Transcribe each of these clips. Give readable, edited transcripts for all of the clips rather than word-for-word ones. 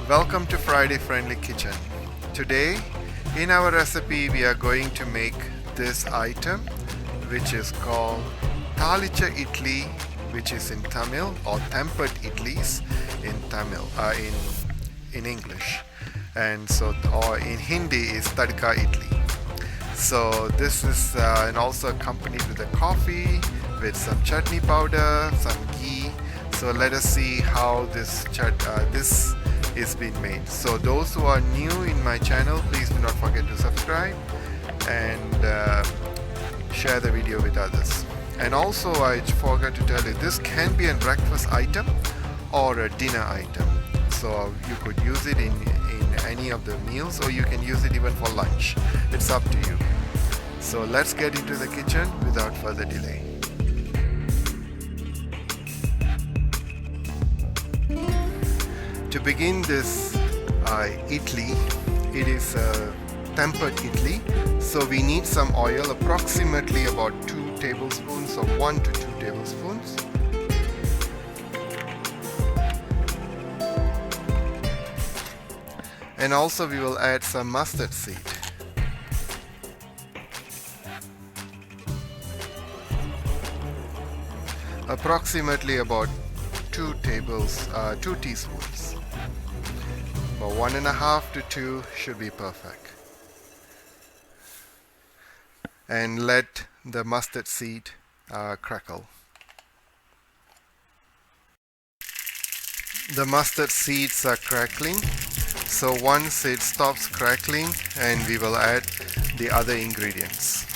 Welcome to Friday Friendly Kitchen. Today in our recipe we are going to make this item which is called Thalicha Idli, which is in Tamil, or tempered idlis in Tamil, in English, and so, or in Hindi is Tadka Idli. So this is and also accompanied with a coffee, with some chutney powder, some ghee. So let us see how this is being made. So those who are new in my channel, please do not forget to subscribe and share the video with others. And also I forgot to tell you, this can be a breakfast item or a dinner item. So you could use it in any of the meals, or you can use it even for lunch. It's up to you. So let's get into the kitchen without further delay. To begin this idli, it is a tempered idli, so we need some oil, approximately about 2 tablespoons or 1 to 2 tablespoons. And also we will add some mustard seed. Approximately about 2 teaspoons. About 1.5 to 2 should be perfect. And let the mustard seed crackle. The mustard seeds are crackling, so once it stops crackling, and we will add the other ingredients.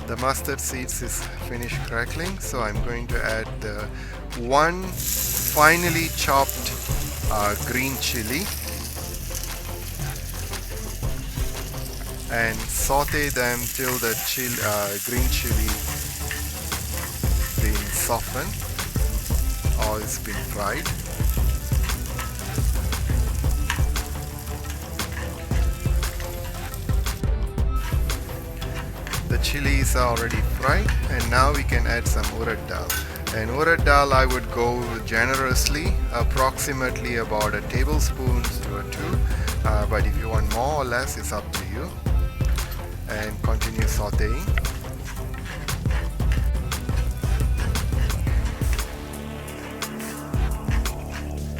The mustard seeds is finished crackling, so I'm going to add the 1 finely chopped green chili and saute them till the green chili being softened or it's been fried. The chilies are already fried, and now we can add some urad dal. And urad dal I would go generously, approximately about a tablespoon to a 2, but if you want more or less, it's up to you. And continue sauteing.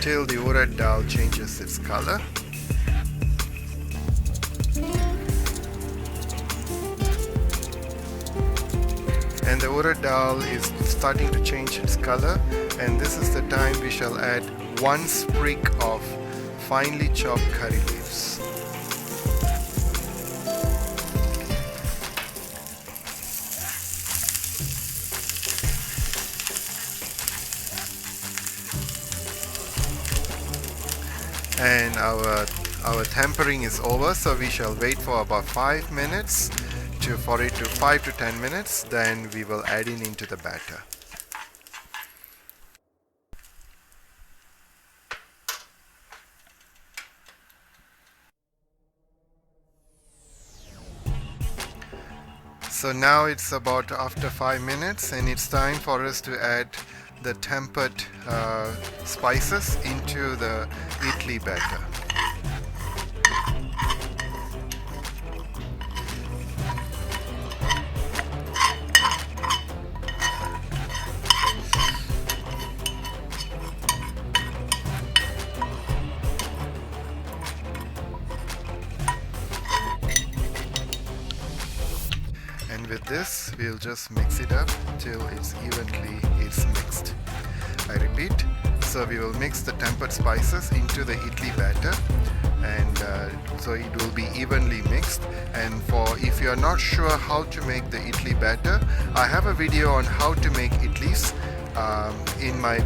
Till the urad dal changes its color. And the urad dal is starting to change its color, and this is the time we shall add 1 sprig of finely chopped curry leaves. And our tempering is over, so we shall wait for about 5 minutes for it to 5 to 10 minutes, then we will add it into the batter. So now it's about after 5 minutes, and it's time for us to add the tempered spices into the idli batter. And with this, we'll just mix it up till it's mixed. I repeat, so we will mix the tempered spices into the idli batter, and so it will be evenly mixed. And if you are not sure how to make the idli batter, I have a video on how to make idlis in my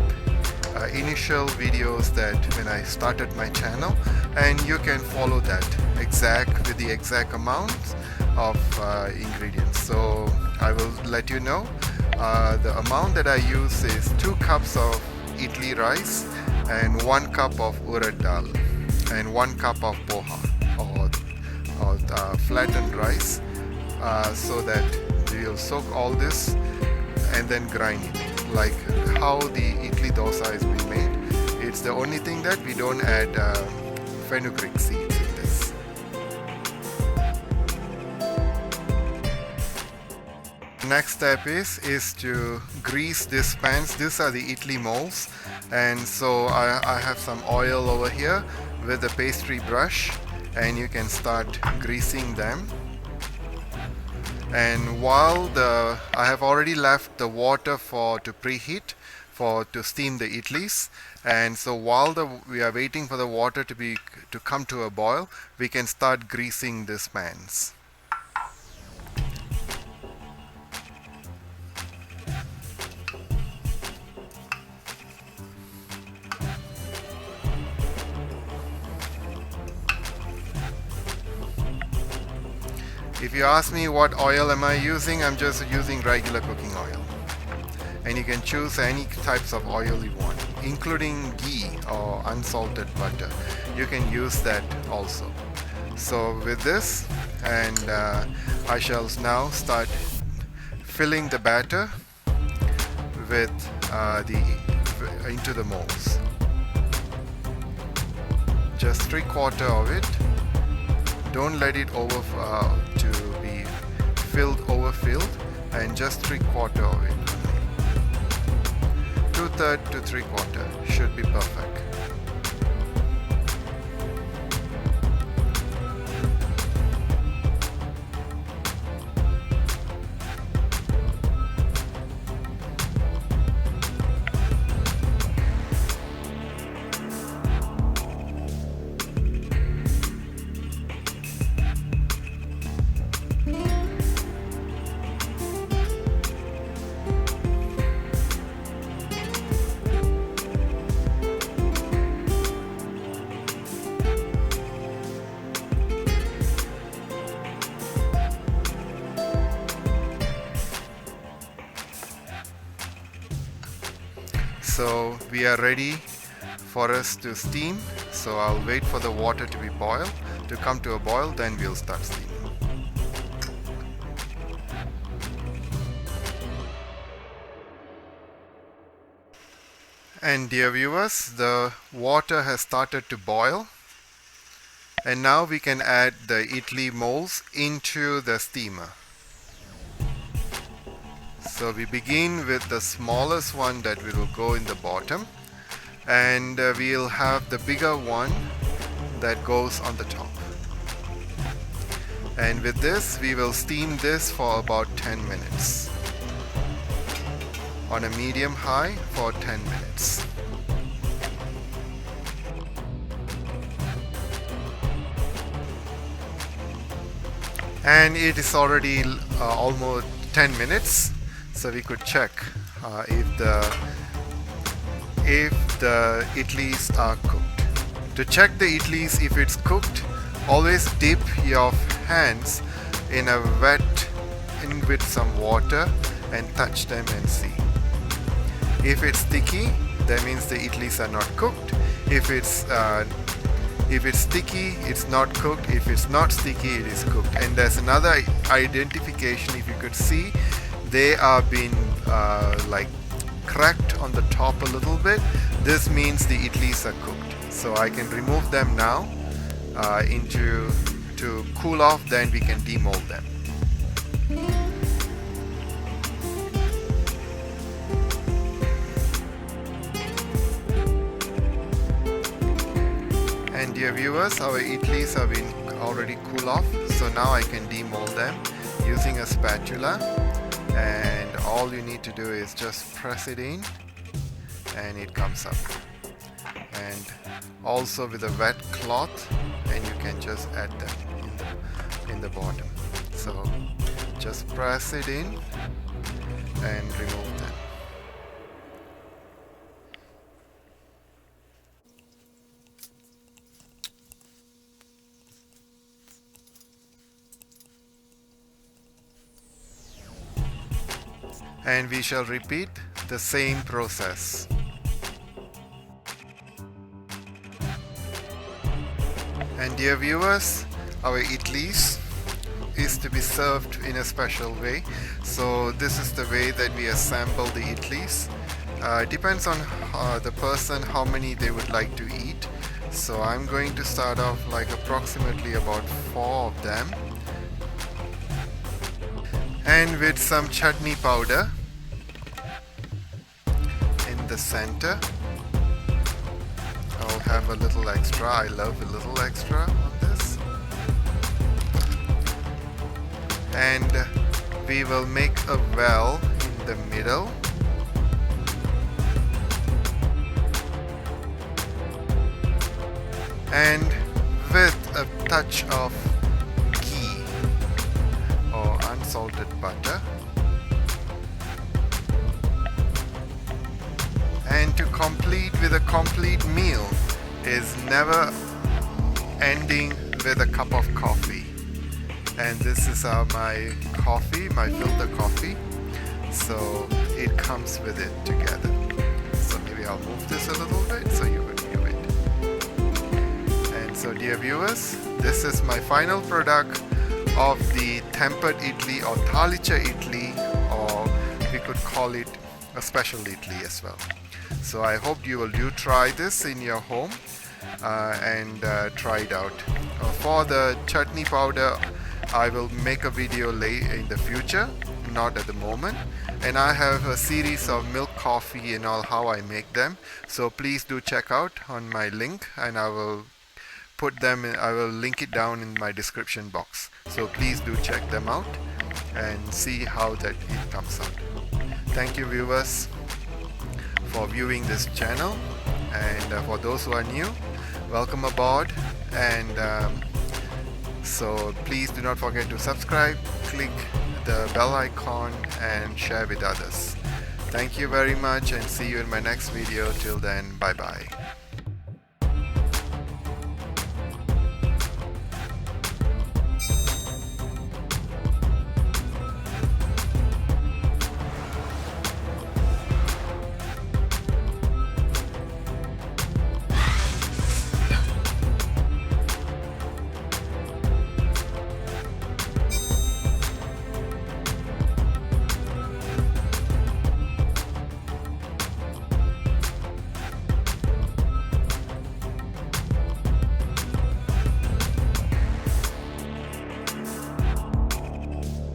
initial videos that when I started my channel, and you can follow that with the exact amounts of ingredients. So I will let you know. The amount that I use is 2 cups of idli rice and 1 cup of urad dal and 1 cup of poha, or or flattened rice, so that we'll soak all this and then grind it like how the idli dosa is being made. It's the only thing that we don't add fenugreek seeds in this. Next step is to grease these pans. These are the idli molds, and so I have some oil over here with a pastry brush, and you can start greasing them. And while I have already left the water to preheat to steam the idlis, and so while we are waiting for the water to come to a boil, we can start greasing these pans. If you ask me what oil am I using, I'm just using regular cooking oil. And you can choose any types of oil you want, including ghee or unsalted butter. You can use that also. So with this, and I shall now start filling the batter with into the molds. Just 3/4 of it. Don't let it to be overfilled, and just 3/4 of it. 2/3 to 3/4 should be perfect. So we are ready for us to steam. So I'll wait for the water to come to a boil, then we'll start steaming. And dear viewers, the water has started to boil, and now we can add the idli molds into the steamer. So we begin with the smallest one that will go in the bottom, and we'll have the bigger one that goes on the top. And with this, we will steam this for about 10 minutes on a medium high for 10 minutes. And it is already almost 10 minutes. So we could check if the idlis are cooked. To check the idlis if it's cooked, always dip your hands with some water and touch them and see. If it's sticky, that means the idlis are not cooked. If it's sticky, it's not cooked. If it's not sticky, it is cooked. And there's another identification. If you could see, they are being like cracked on the top a little bit. This means the idlis are cooked. So I can remove them now to cool off, then we can demold them. And dear viewers, our idlis have been already cool off, so now I can demold them using a spatula. And all you need to do is just press it in and it comes up. And also with a wet cloth, and you can just add them in the bottom. So just press it in and remove them. And we shall repeat the same process. And dear viewers, our idlis is to be served in a special way. So this is the way that we assemble the idlis. Depends on the person how many they would like to eat. So I'm going to start off like approximately about 4 of them, and with some chutney powder in the center. I'll have a little extra. I love a little extra on this. And we will make a well in the middle. And with a touch of ghee or unsalted butter. And to complete with a complete meal is never ending with a cup of coffee. And this is my coffee, my filter coffee. So it comes with it together. So maybe I'll move this a little bit so you can view it. And so dear viewers, this is my final product of the tempered idli or thalicha idli, or we could call it a special idli as well. So I hope you will try this in your home and try it out. For the chutney powder, I will make a video in the future, not at the moment. And I have a series of milk coffee and all how I make them. So please do check out on my link, and I will put them in, I will link it down in my description box. So please do check them out and see how that it comes out. Thank you viewers for viewing this channel, and for those who are new, welcome aboard. And so please do not forget to subscribe, click the bell icon and share with others. Thank you very much, and see you in my next video. Till then, bye bye.